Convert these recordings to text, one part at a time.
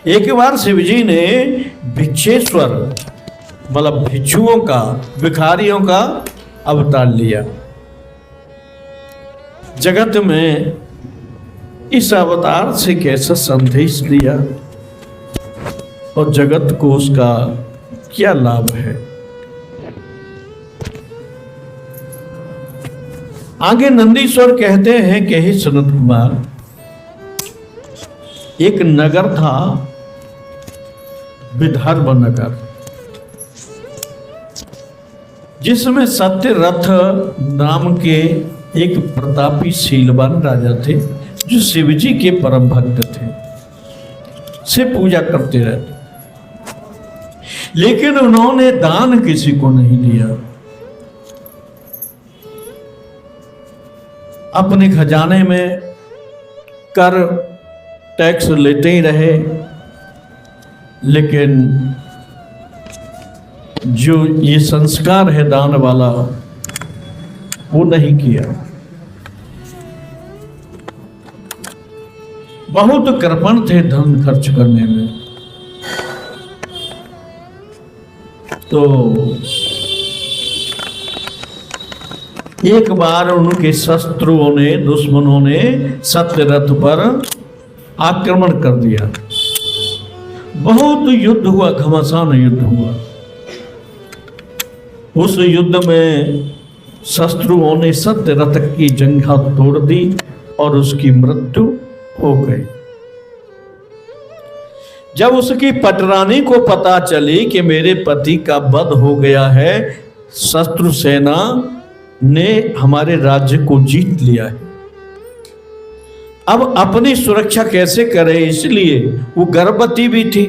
एक बार शिव जी ने भिक्षेश्वर मतलब भिक्षुओं का, भिखारियों का अवतार लिया। जगत में इस अवतार से कैसा संदेश दिया और जगत को उसका क्या लाभ है। आगे नंदीश्वर कहते हैं कि हे सनत कुमार, एक नगर था विदर्भ नगर, जिसमें सत्यरथ नाम के एक प्रतापी शीलवान राजा थे, जो शिवजी के परम भक्त थे, से पूजा करते रहते। लेकिन उन्होंने दान किसी को नहीं दिया, अपने खजाने में कर टैक्स लेते ही रहे, लेकिन जो ये संस्कार है दान वाला वो नहीं किया। बहुत कृपण थे धन खर्च करने में। तो एक बार उनके शत्रुओं ने, दुश्मनों ने सत्यरथ पर आक्रमण कर दिया। बहुत युद्ध हुआ, घमासान युद्ध हुआ। उस युद्ध में शत्रुओं ने सत्यरथ की जंघा तोड़ दी और उसकी मृत्यु हो गई। जब उसकी पटरानी को पता चली कि मेरे पति का वध हो गया है, शत्रु सेना ने हमारे राज्य को जीत लिया है, अब अपनी सुरक्षा कैसे करे, इसलिए वो गर्भवती भी थी।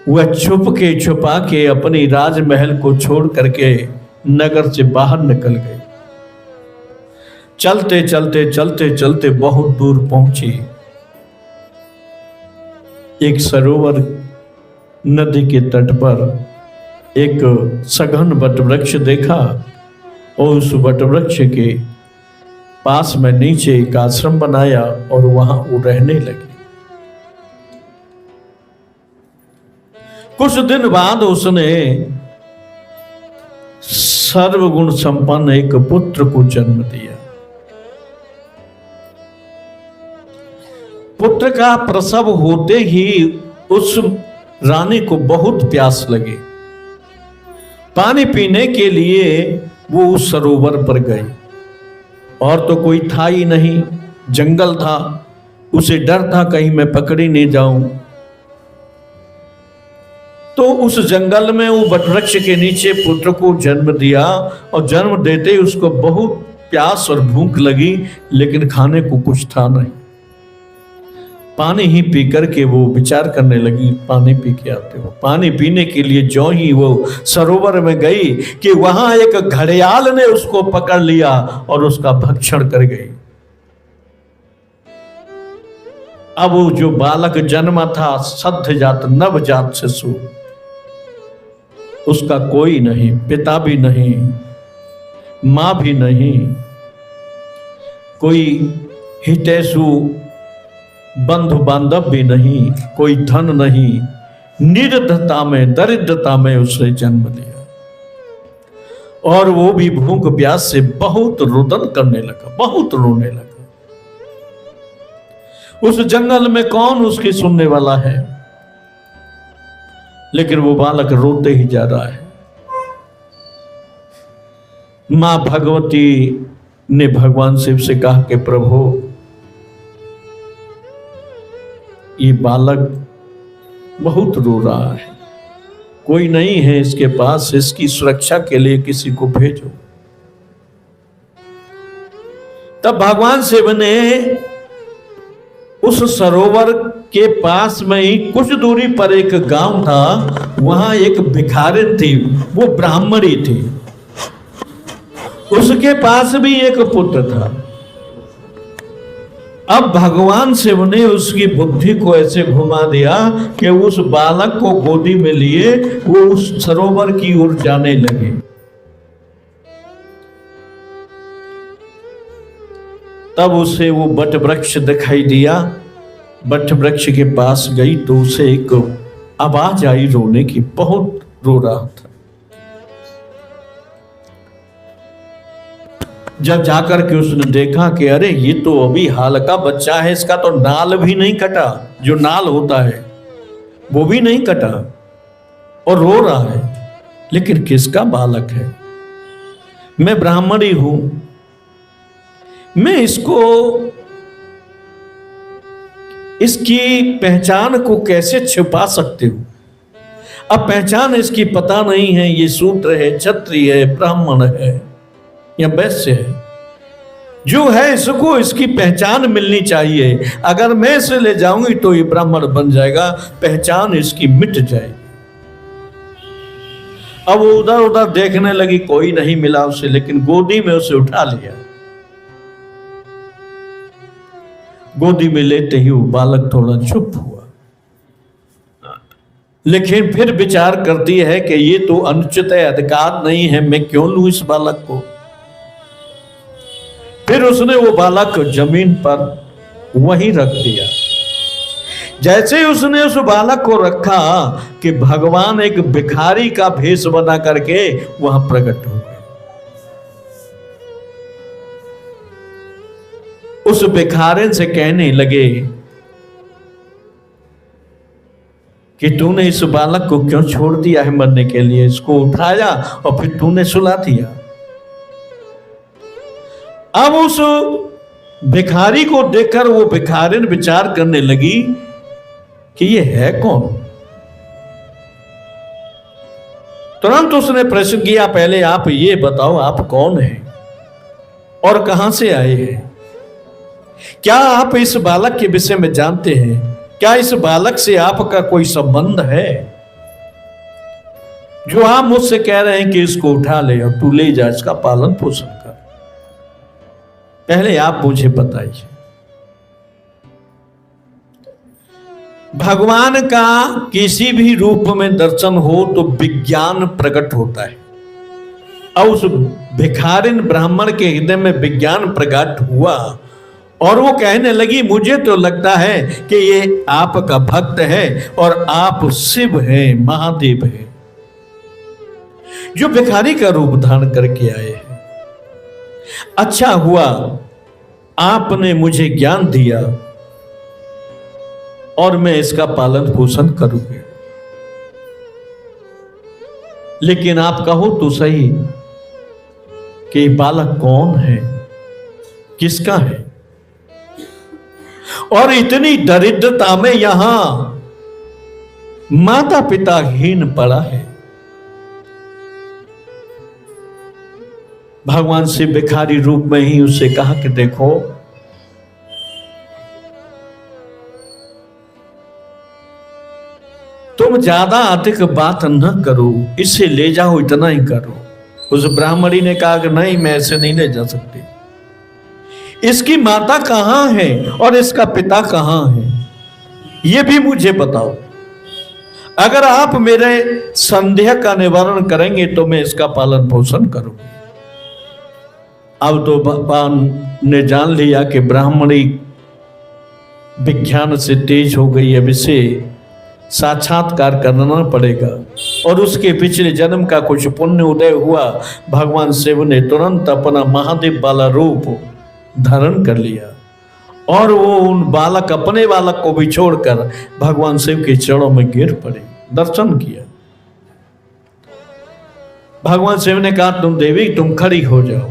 वह छुपा के अपनी राजमहल को छोड़ करके नगर से बाहर निकल गई। चलते चलते चलते चलते बहुत दूर पहुंची। एक सरोवर नदी के तट पर एक सघन वटवृक्ष देखा और उस वटवृक्ष के पास में नीचे एक आश्रम बनाया और वहां वो रहने लगी। कुछ दिन बाद उसने सर्वगुण संपन्न एक पुत्र को जन्म दिया। पुत्र का प्रसव होते ही उस रानी को बहुत प्यास लगी। पानी पीने के लिए वो उस सरोवर पर गई, और तो कोई था ही नहीं, जंगल था। उसे डर था कहीं मैं पकड़ी नहीं जाऊं। तो उस जंगल में वो वटवृक्ष के नीचे पुत्र को जन्म दिया, और जन्म देते ही उसको बहुत प्यास और भूख लगी, लेकिन खाने को कुछ था नहीं। पानी ही पी करके वो विचार करने लगी, पानी पी के आते हो। पानी पीने के लिए जो ही वो सरोवर में गई कि वहां एक घड़ियाल ने उसको पकड़ लिया और उसका भक्षण कर गई। अब वो जो बालक जन्मा था सद्यजात नवजात शिशु, उसका कोई नहीं, पिता भी नहीं, मां भी नहीं, कोई हितैषी बंधु बांधव भी नहीं, कोई धन नहीं, निर्धनता में, दरिद्रता में उसे जन्म दिया। और वो भी भूख प्यास से बहुत रुदन करने लगा, बहुत रोने लगा। उस जंगल में कौन उसकी सुनने वाला है, लेकिन वो बालक रोते ही जा रहा है। मां भगवती ने भगवान शिव से कहा कि प्रभु, ये बालक बहुत रो रहा है, कोई नहीं है इसके पास, इसकी सुरक्षा के लिए किसी को भेजो। तब भगवान शिव ने उस सरोवर के पास में ही कुछ दूरी पर एक गांव था, वहां एक भिखारिन थी, वो ब्राह्मणी थी। उसके पास भी एक पुत्र था। अब भगवान शिव ने उसकी बुद्धि को ऐसे घुमा दिया कि उस बालक को गोदी में लिए वो उस सरोवर की ओर जाने लगे। तब उसे वो वट वृक्ष दिखाई दिया वट वृक्ष के पास गई तो उसे एक आवाज आई रोने की, बहुत रो रहा था। जब जाकर के उसने देखा कि अरे ये तो अभी हाल का बच्चा है, इसका तो नाल भी नहीं कटा, जो नाल होता है वो भी नहीं कटा और रो रहा है, लेकिन किसका बालक है? मैं ब्राह्मणी हूं, मैं इसकी पहचान को कैसे छुपा सकती हूं? अब पहचान इसकी पता नहीं है, ये शूद्र है, क्षत्रिय है, ब्राह्मण है या वैश्य है। जो है इसको इसकी पहचान मिलनी चाहिए। अगर मैं इसे ले जाऊंगी तो ये ब्राह्मण बन जाएगा, पहचान इसकी मिट जाएगी। अब वो उधर उधर देखने लगी, कोई नहीं मिला उसे, लेकिन गोदी में उसे उठा लिया। गोदी में लेते ही वो बालक थोड़ा चुप हुआ, लेकिन फिर विचार करती है कि ये तो अनुचित है, अधिकार नहीं है, मैं क्यों लूं इस बालक को। फिर उसने वो बालक जमीन पर वहीं रख दिया। जैसे ही उसने उस बालक को रखा कि भगवान एक भिखारी का भेष बना करके वहां प्रकट हो गए। उस भिखारी से कहने लगे कि तूने इस बालक को क्यों छोड़ दिया है मरने के लिए? इसको उठाया और फिर तूने सुला दिया। अब उस भिखारी को देखकर वो भिखारिन विचार करने लगी कि ये है कौन। तुरंत उसने प्रश्न किया, पहले आप ये बताओ आप कौन हैं और कहां से आए हैं? क्या आप इस बालक के विषय में जानते हैं? क्या इस बालक से आपका कोई संबंध है? जो आप मुझसे कह रहे हैं कि इसको उठा ले और तू ले जा, इसका पालन पोषण कर, पहले आप मुझे बताइए। भगवान का किसी भी रूप में दर्शन हो तो विज्ञान प्रकट होता है। और उस भिखारिन ब्राह्मण के हृदय में विज्ञान प्रकट हुआ और वो कहने लगी, मुझे तो लगता है कि ये आपका भक्त है और आप शिव हैं, महादेव हैं, जो भिखारी का रूप धारण करके आए हैं। अच्छा हुआ आपने मुझे ज्ञान दिया और मैं इसका पालन पोषण करूंगी। लेकिन आप कहो तो सही कि बालक कौन है, किसका है? और इतनी दरिद्रता में यहां माता पिता हीन पड़ा है। भगवान से भिखारी रूप में ही उससे कहा कि देखो, तुम ज्यादा अधिक बात न करो, इसे ले जाओ, इतना ही करो। उस ब्राह्मणी ने कहा कि नहीं, मैं ऐसे नहीं ले जा सकती। इसकी माता कहां है और इसका पिता कहां है, यह भी मुझे बताओ। अगर आप मेरे संदेह का निवारण करेंगे तो मैं इसका पालन पोषण करूंगी। अब तो भगवान ने जान लिया कि ब्राह्मणी विज्ञान से तेज हो गई, अब इसे साक्षात्कार करना पड़ेगा। और उसके पिछले जन्म का कुछ पुण्य उदय हुआ। भगवान शिव ने तुरंत अपना महादेव वाला रूप धारण कर लिया और वो उन बालक, अपने बालक को भी छोड़कर भगवान शिव के चरणों में गिर पड़े, दर्शन किया। भगवान शिव ने कहा, तुम देवी, तुम खड़ी हो जाओ।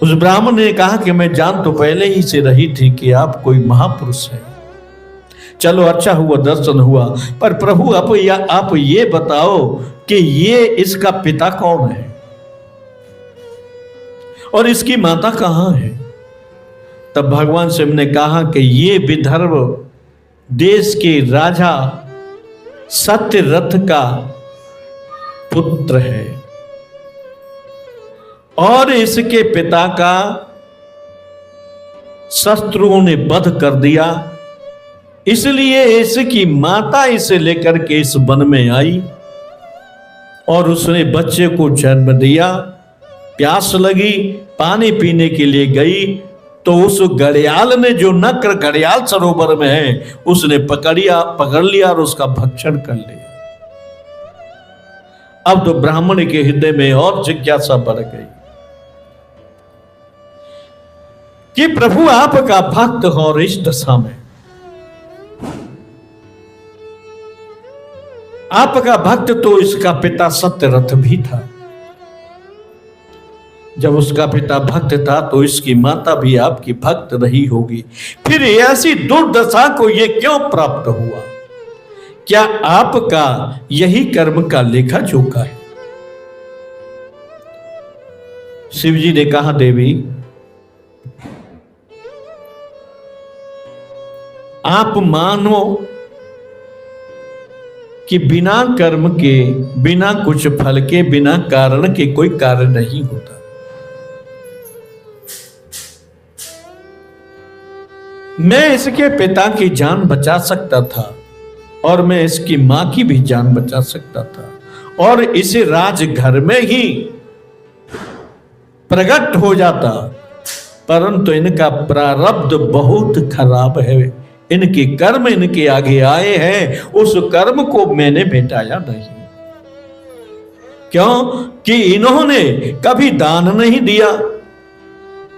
उस ब्राह्मण ने कहा कि मैं जान तो पहले ही से रही थी कि आप कोई महापुरुष हैं। चलो अच्छा हुआ, दर्शन हुआ, पर प्रभु आप ये बताओ कि ये इसका पिता कौन है और इसकी माता कहां है? तब भगवान शिव ने कहा कि ये विदर्भ देश के राजा सत्यरथ का पुत्र है और इसके पिता का शत्रुओं ने वध कर दिया, इसलिए इसकी माता इसे लेकर के इस वन में आई और उसने बच्चे को जन्म दिया। प्यास लगी, पानी पीने के लिए गई तो उस घड़ियाल ने, जो नक्र घड़ियाल सरोवर में है, उसने पकड़ लिया और उसका भक्षण कर लिया। अब तो ब्राह्मण के हृदय में और जिज्ञासा बढ़ गई कि प्रभु आपका भक्त हो, और इस दशा में आपका भक्त तो इसका पिता सत्यरथ भी था। जब उसका पिता भक्त था तो इसकी माता भी आपकी भक्त रही होगी, फिर ऐसी दुर्दशा को ये क्यों प्राप्त हुआ? क्या आपका यही कर्म का लेखा जोखा है? शिव जी ने कहा, देवी आप मानो कि बिना कर्म के, बिना कुछ फल के, बिना कारण के कोई कार्य नहीं होता। मैं इसके पिता की जान बचा सकता था और मैं इसकी मां की भी जान बचा सकता था और इसे राजघर में ही प्रकट हो जाता, परंतु इनका प्रारब्ध बहुत खराब है। इनके कर्म इनके आगे आए हैं, उस कर्म को मैंने भेटाया नहीं। क्यों? कि इन्होंने कभी दान नहीं दिया,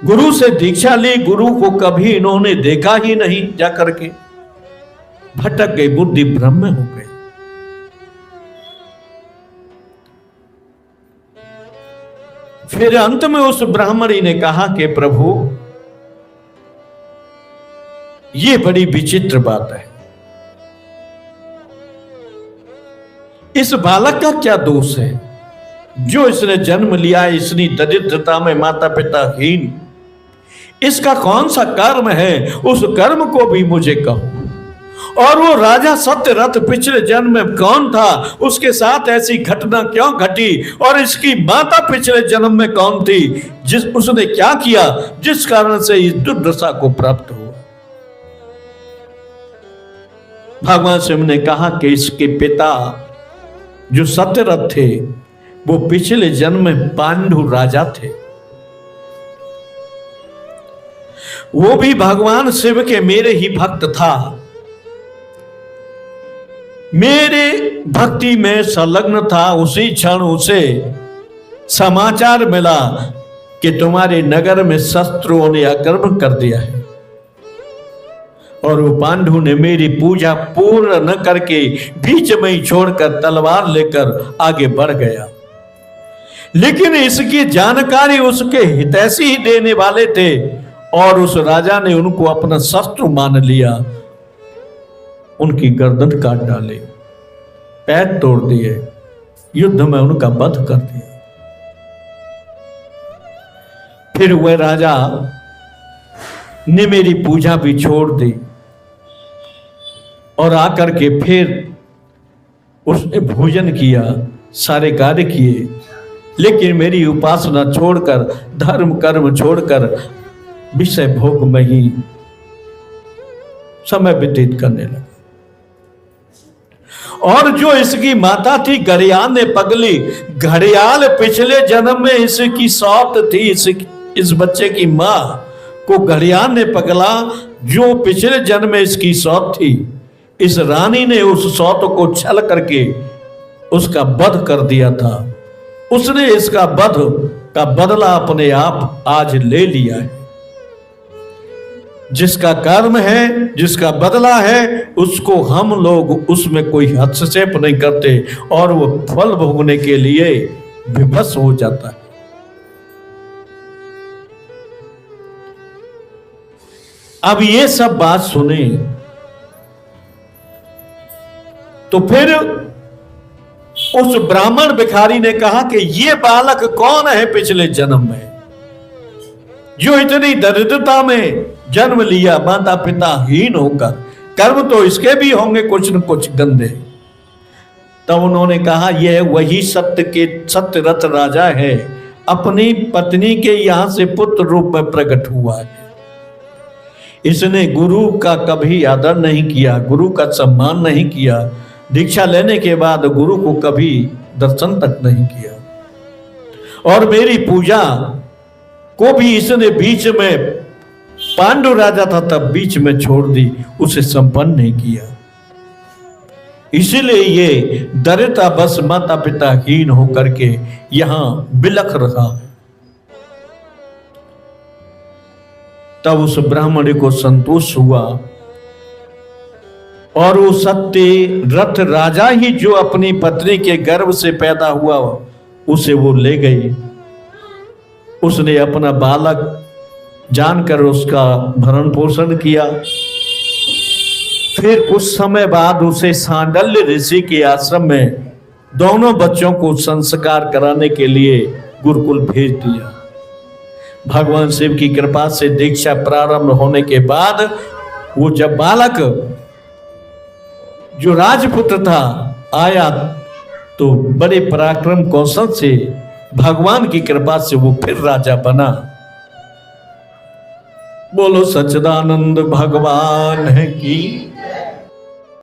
गुरु से दीक्षा ली, गुरु को कभी इन्होंने देखा ही नहीं जाकर के, भटक गई, बुद्धि भ्रम में हो गई। फिर अंत में उस ब्राह्मणी ने कहा कि प्रभु, ये बड़ी विचित्र बात है, इस बालक का क्या दोष है जो इसने जन्म लिया, इतनी दरिद्रता में, माता पिता हीन, इसका कौन सा कर्म है? उस कर्म को भी मुझे कहो। और वो राजा सत्यरथ पिछले जन्म में कौन था, उसके साथ ऐसी घटना क्यों घटी, और इसकी माता पिछले जन्म में कौन थी, जिस उसने क्या किया जिस कारण से इस दुर्दशा को प्राप्त हुआ। भगवान शिव ने कहा कि इसके पिता जो सत्यरथ थे वो पिछले जन्म में पांडु राजा थे। वो भी भगवान शिव के मेरे ही भक्त था, मेरे भक्ति में संलग्न था। उसी क्षण उसे समाचार मिला कि तुम्हारे नगर में शत्रुओं ने आक्रमण कर दिया है, और वो पांडु ने मेरी पूजा पूर्ण न करके बीच में ही छोड़कर तलवार लेकर आगे बढ़ गया। लेकिन इसकी जानकारी उसके हितैषी ही देने वाले थे, और उस राजा ने उनको अपना शत्रु मान लिया। उनकी गर्दन काट डाली, पैर तोड़ दिए, युद्ध में उनका वध कर दिया। फिर वह राजा ने मेरी पूजा भी छोड़ दी और आकर के फिर उसने भोजन किया, सारे कार्य किए, लेकिन मेरी उपासना छोड़कर, धर्म कर्म छोड़कर विषय भोग में ही समय व्यतीत करने लगा। और जो इसकी माता थी घड़ियाल ने पगली, घड़ियाल पिछले जन्म में इसकी सौत थी, इस बच्चे की मां को घड़ियाल ने पगला, जो पिछले जन्म में इसकी सौत थी। इस रानी ने उस सौत को छल करके उसका वध कर दिया था। उसने इसका वध का बदला अपने आप आज ले लिया है। जिसका कर्म है, जिसका बदला है, उसको हम लोग उसमें कोई हस्तक्षेप नहीं करते और वो फल भोगने के लिए विवश हो जाता है। अब ये सब बात सुने तो फिर उस ब्राह्मण भिखारी ने कहा कि ये बालक कौन है पिछले जन्म में, जो इतनी दरिद्रता में जन्म लिया, माता पिता हीन होकर। कर्म तो इसके भी होंगे कुछ न कुछ गंदे। तब उन्होंने कहा, यह वही सत्यरथ राजा है, अपनी पत्नी के यहां से पुत्र रूप में प्रकट हुआ है। इसने गुरु का कभी आदर नहीं किया, गुरु का सम्मान नहीं किया, दीक्षा लेने के बाद गुरु को कभी दर्शन तक नहीं किया, और मेरी पूजा को भी इसने बीच में पांडु राजा था तब बीच में छोड़ दी, उसे संपन्न नहीं किया। इसीलिए ये दरिद्र बस माता पिता हीन होकर के यहां बिलख रहा है। तब उस ब्राह्मण को संतोष हुआ और वो सत्य रथ राजा ही जो अपनी पत्नी के गर्भ से पैदा हुआ उसे वो ले गई। उसने अपना बालक जानकर उसका भरण पोषण किया। फिर कुछ समय बाद उसे सांडल्य ऋषि के आश्रम में दोनों बच्चों को संस्कार कराने के लिए गुरुकुल भेज दिया। भगवान शिव की कृपा से दीक्षा प्रारंभ होने के बाद वो जब बालक जो राजपुत्र था आया तो बड़े पराक्रम कौशल से भगवान की कृपा से वो फिर राजा बना। बोलो सच्चिदानंद भगवान की।